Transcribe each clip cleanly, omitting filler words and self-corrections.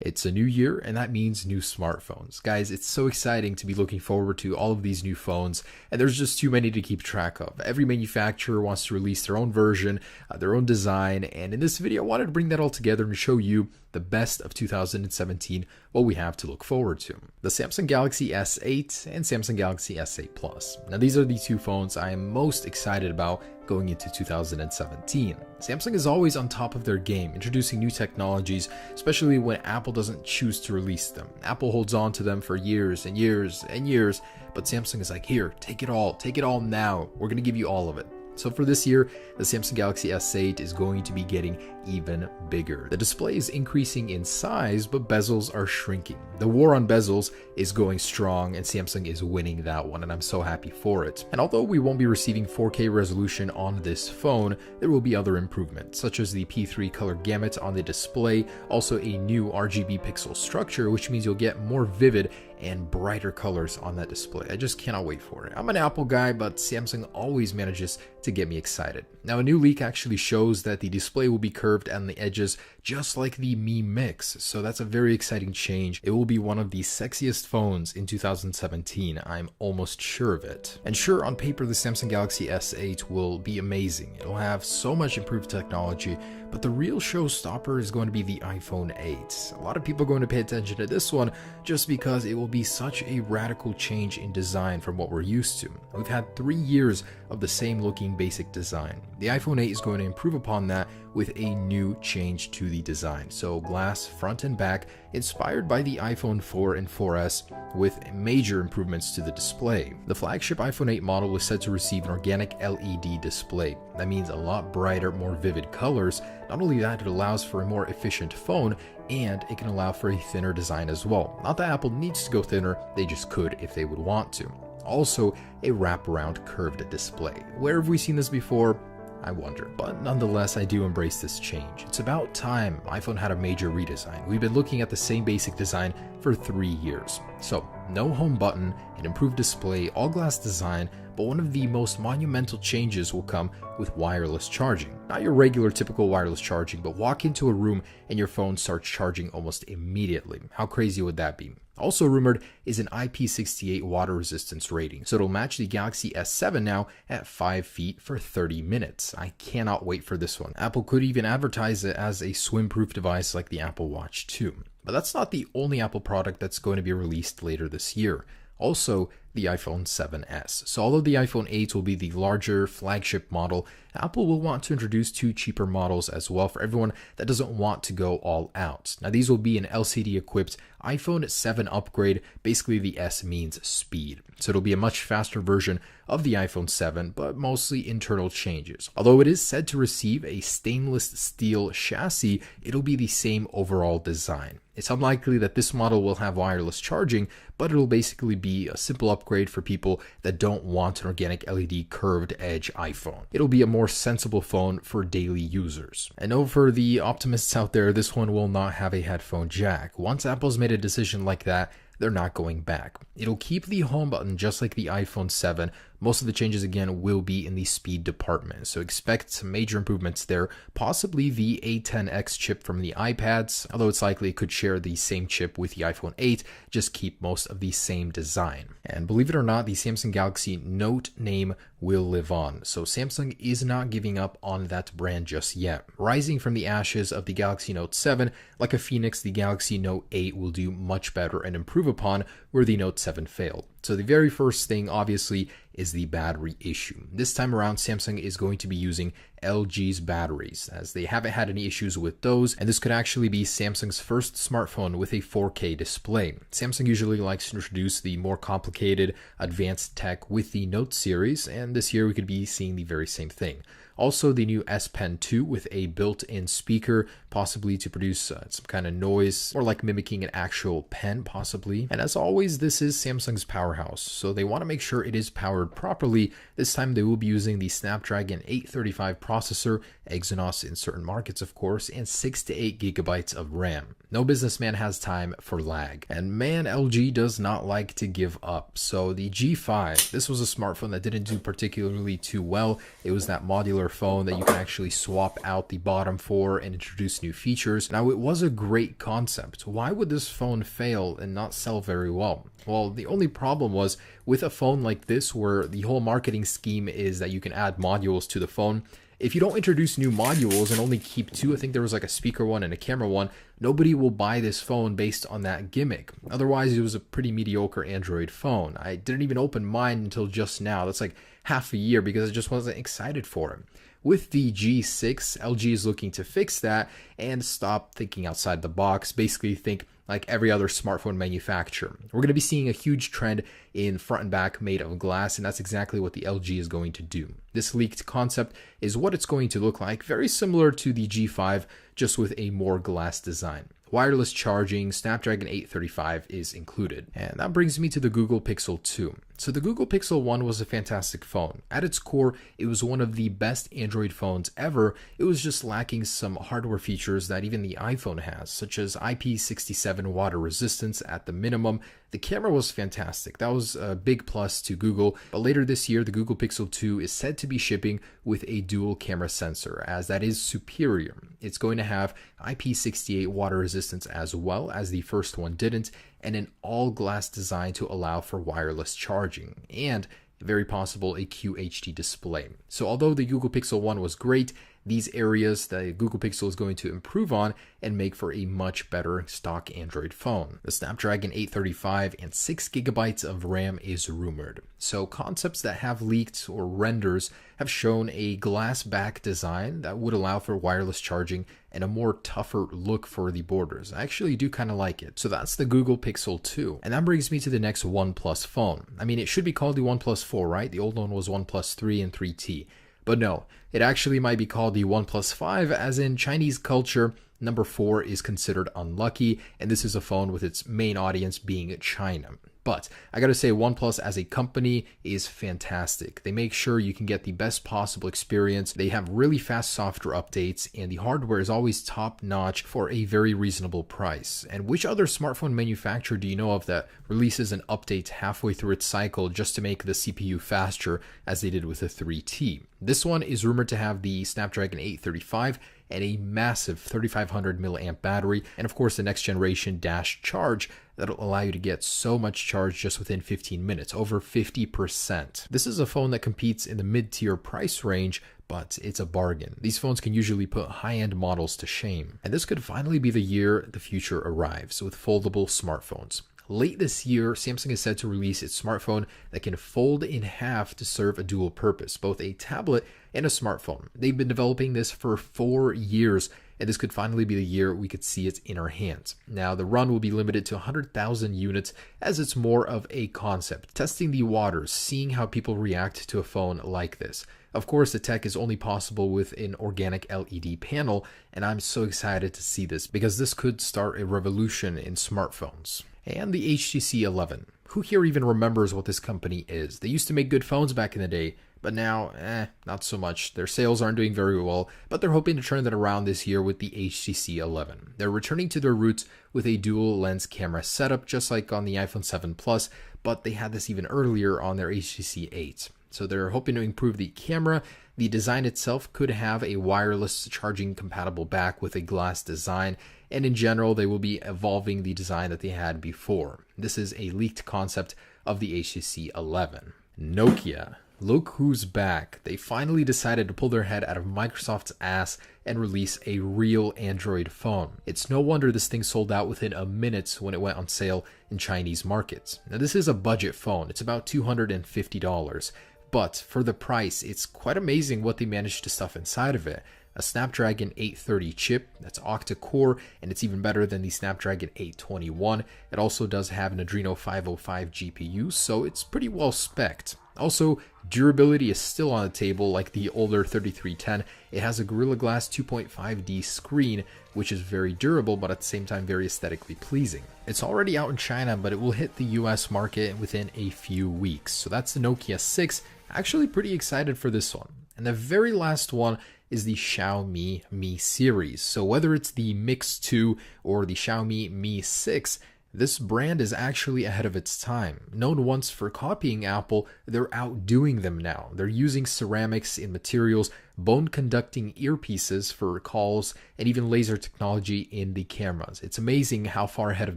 It's a new year, and that means new smartphones. Guys, it's so exciting to be looking forward to all of these new phones, and there's just too many to keep track of. Every manufacturer wants to release their own version, their own design, and in this video I wanted to bring that all together and show you the best of 2017, what we have to look forward to. The Samsung Galaxy S8 and Samsung Galaxy S8 Plus. Now these are the two phones I am most excited about going into 2017. Samsung is always on top of their game, introducing new technologies, especially when Apple doesn't choose to release them. Apple holds on to them for years and years and years, but Samsung is like, here, take it all now. We're gonna give you all of it. So for this year, the Samsung Galaxy S8 is going to be getting even bigger. The display is increasing in size, but bezels are shrinking. The war on bezels is going strong, and Samsung is winning that one, and I'm so happy for it. And although we won't be receiving 4K resolution on this phone, there will be other improvements, such as the P3 color gamut on the display, also a new RGB pixel structure, which means you'll get more vivid and brighter colors on that display. I just cannot wait for it. I'm an Apple guy, but Samsung always manages to get me excited. Now, a new leak actually shows that the display will be curved on the edges, just like the Mi Mix, so that's a very exciting change. It will be one of the sexiest phones in 2017, I'm almost sure of it. And sure, on paper, the Samsung Galaxy S8 will be amazing. It'll have so much improved technology, but the real showstopper is going to be the iPhone 8. A lot of people are going to pay attention to this one just because it will be such a radical change in design from what we're used to. We've had 3 years of the same looking basic design. The iPhone 8 is going to improve upon that with a new change to the design. So glass front and back, inspired by the iPhone 4 and 4S, with major improvements to the display. The flagship iPhone 8 model is set to receive an organic LED display. That means a lot brighter, more vivid colors. Not only that, it allows for a more efficient phone, and it can allow for a thinner design as well. Not that Apple needs to go thinner, they just could if they would want to. Also, a wraparound curved display. Where have we seen this before? I wonder. But nonetheless, I do embrace this change. It's about time iPhone had a major redesign. We've been looking at the same basic design for 3 years. So, no home button, an improved display, all glass design, but one of the most monumental changes will come with wireless charging. Not your regular typical wireless charging, but walk into a room and your phone starts charging almost immediately. How crazy would that be? Also rumored is an IP68 water resistance rating, so it'll match the Galaxy S7 now at 5 feet for 30 minutes. I cannot wait for this one. Apple could even advertise it as a swim-proof device like the Apple Watch 2. But that's not the only Apple product that's going to be released later this year. Also, the iPhone 7s. So although the iPhone 8 will be the larger flagship model, Apple will want to introduce 2 cheaper models as well for everyone that doesn't want to go all out. Now these will be an LCD equipped iPhone 7 upgrade. Basically the S means speed. So it'll be a much faster version of the iPhone 7, but mostly internal changes. Although it is said to receive a stainless steel chassis, it'll be the same overall design. It's unlikely that this model will have wireless charging, but it'll basically be a simple upgrade for people that don't want an organic LED curved edge iPhone. It'll be a more sensible phone for daily users. And no, for the optimists out there, this one will not have a headphone jack. Once Apple's made a decision like that, they're not going back. It'll keep the home button just like the iPhone 7. Most of the changes again will be in the speed department, so expect some major improvements there, possibly the A10X chip from the iPads, although it's likely it could share the same chip with the iPhone 8, just keep most of the same design. And believe it or not, the Samsung Galaxy Note name will live on, so Samsung is not giving up on that brand just yet. Rising from the ashes of the Galaxy Note 7, like a phoenix, the Galaxy Note 8 will do much better and improve upon where the Note 7 failed. So the very first thing, obviously, is the battery issue. This time around, Samsung is going to be using LG's batteries, as they haven't had any issues with those, and this could actually be Samsung's first smartphone with a 4K display. Samsung usually likes to introduce the more complicated, advanced tech with the Note series, and this year we could be seeing the very same thing. Also, the new S Pen 2 with a built-in speaker, possibly to produce some kind of noise, or like mimicking an actual pen, possibly. And as always, this is Samsung's powerhouse, so they want to make sure it is powered properly. This time they will be using the Snapdragon 835 processor, Exynos in certain markets of course, and 6 to 8 gigabytes of RAM. No businessman has time for lag. And man, LG does not like to give up. So the G5, this was a smartphone that didn't do particularly too well. It was that modular phone that you can actually swap out the bottom for and introduce new features. Now, it was a great concept. Why would this phone fail and not sell very well? Well, the only problem was with a phone like this, where the whole marketing scheme is that you can add modules to the phone. If you don't introduce new modules and only keep two, I think there was like a speaker one and a camera one, nobody will buy this phone based on that gimmick. Otherwise, it was a pretty mediocre Android phone. I didn't even open mine until just now. That's like half a year because I just wasn't excited for it. With the G6, LG is looking to fix that and stop thinking outside the box. Basically think like every other smartphone manufacturer. We're going to be seeing a huge trend in front and back made of glass, and that's exactly what the LG is going to do. This leaked concept is what it's going to look like, very similar to the G5, just with a more glass design. Wireless charging, Snapdragon 835 is included. And that brings me to the Google Pixel 2. So the Google Pixel 1 was a fantastic phone. At its core, it was one of the best Android phones ever. It was just lacking some hardware features that even the iPhone has, such as IP67 water resistance at the minimum. The camera was fantastic. That was a big plus to Google. But later this year, the Google Pixel 2 is said to be shipping with a dual camera sensor, as that is superior. It's going to have IP68 water resistance as well, as the first one didn't, and an all-glass design to allow for wireless charging, and very possible a QHD display. So although the Google Pixel 1 was great, these areas the Google Pixel is going to improve on and make for a much better stock Android phone. The Snapdragon 835 and 6GB of RAM is rumored. So concepts that have leaked or renders have shown a glass back design that would allow for wireless charging and a more tougher look for the borders. I actually do kind of like it. So that's the Google Pixel 2. And that brings me to the next OnePlus phone. I mean, it should be called the OnePlus 4, right? The old one was OnePlus 3 and 3T. But no, it actually might be called the OnePlus 5, as in Chinese culture, number 4 is considered unlucky, and this is a phone with its main audience being China. But I gotta say, OnePlus as a company is fantastic. They make sure you can get the best possible experience. They have really fast software updates, and the hardware is always top notch for a very reasonable price. And which other smartphone manufacturer do you know of that releases an update halfway through its cycle just to make the CPU faster, as they did with the 3T? This one is rumored to have the Snapdragon 835 and a massive 3500 milliamp battery, and of course the next generation dash charge that'll allow you to get so much charge just within 15 minutes, over 50%. This is a phone that competes in the mid-tier price range, but it's a bargain. These phones can usually put high-end models to shame. And this could finally be the year the future arrives with foldable smartphones. Late this year, Samsung is set to release its smartphone that can fold in half to serve a dual purpose, both a tablet and a smartphone. They've been developing this for 4 years, and this could finally be the year we could see it in our hands. Now, the run will be limited to 100,000 units, as it's more of a concept, testing the waters, seeing how people react to a phone like this. Of course, the tech is only possible with an organic LED panel, and I'm so excited to see this because this could start a revolution in smartphones. And the HTC 11. Who here even remembers what this company is? They used to make good phones back in the day, but now, not so much. Their sales aren't doing very well, but they're hoping to turn that around this year with the HTC 11. They're returning to their roots with a dual lens camera setup, just like on the iPhone 7 Plus, but they had this even earlier on their HTC 8. So they're hoping to improve the camera. The design itself could have a wireless charging compatible back with a glass design, and in general, they will be evolving the design that they had before. This is a leaked concept of the HTC 11. Nokia. Look who's back. They finally decided to pull their head out of Microsoft's ass and release a real Android phone. It's no wonder this thing sold out within a minute when it went on sale in Chinese markets. Now, this is a budget phone. It's about $250. But for the price, it's quite amazing what they managed to stuff inside of it. A Snapdragon 830 chip that's octa-core, and it's even better than the Snapdragon 821. It also does have an Adreno 505 GPU, so it's pretty well spec'd. Also, durability is still on the table like the older 3310. It has a Gorilla Glass 2.5D screen, which is very durable, but at the same time very aesthetically pleasing. It's already out in China, but it will hit the US market within a few weeks. So that's the Nokia 6. Actually pretty excited for this one. And the very last one is the Xiaomi Mi series. So whether it's the Mix 2 or the Xiaomi Mi 6, this brand is actually ahead of its time. Known once for copying Apple, they're outdoing them now. They're using ceramics in materials bone conducting earpieces for calls, and even laser technology in the cameras. It's amazing how far ahead of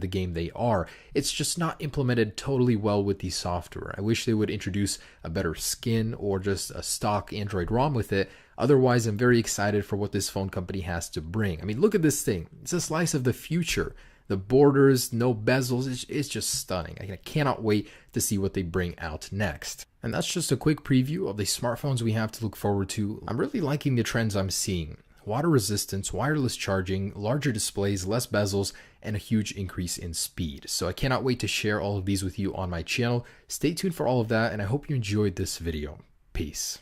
the game they are. It's just not implemented totally well with the software. I wish they would introduce a better skin or just a stock Android ROM with it. Otherwise, I'm very excited for what this phone company has to bring. I mean, look at this thing. It's a slice of the future. The borders, no bezels, it's just stunning. I cannot wait to see what they bring out next. And that's just a quick preview of the smartphones we have to look forward to. I'm really liking the trends I'm seeing. Water resistance, wireless charging, larger displays, less bezels, and a huge increase in speed. So I cannot wait to share all of these with you on my channel. Stay tuned for all of that, and I hope you enjoyed this video. Peace.